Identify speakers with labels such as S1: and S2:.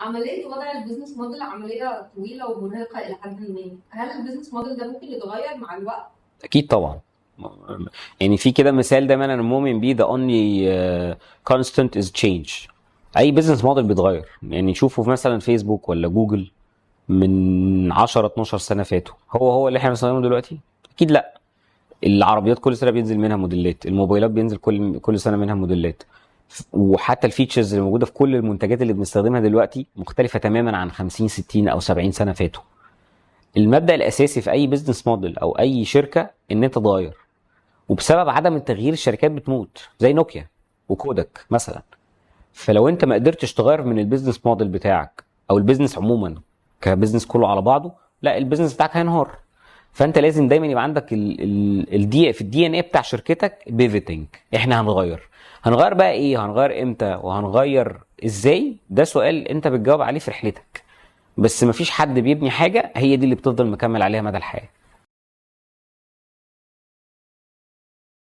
S1: عملية وضع البيزنس موديل عملية طويلة ومرهقة إلى حد ما، هل البيزنس موديل ده ممكن يتغير مع الوقت؟
S2: اكيد طبعا. يعني في كده مثال دايما انا مؤمن بيه، the only constant is change. اي بيزنس موديل بيتغير. يعني شوفوا في مثلا فيسبوك ولا جوجل من 10 12 سنه فاتوا، هو اللي احنا بنستخدمه دلوقتي؟ اكيد لا. العربيات كل سنه بينزل منها موديلات، الموبايلات بينزل كل سنه منها موديلات، وحتى الفيتشرز اللي موجوده في كل المنتجات اللي بنستخدمها دلوقتي مختلفه تماما عن 50 60 او 70 سنه فاتوا. المبدأ الاساسي في اي بيزنس موديل او اي شركه ان انت تغير، وبسبب عدم التغيير الشركات بتموت، زي نوكيا وكودك مثلا. فلو انت ما قدرتش تغير من البيزنس موديل بتاعك او البيزنس عموما كبيزنس كله على بعضه، لا البيزنس بتاعك هينهار. فانت لازم دايما يبقى عندك الدي في الدي ان ايه بتاع شركتك بيفيتنج. احنا هنغير بقى ايه، هنغير امتى، وهنغير ازاي؟ ده سؤال انت بتجاوب عليه في رحلتك. بس مفيش حد بيبني حاجه هي دي اللي بتفضل مكمل عليها مدى الحياه.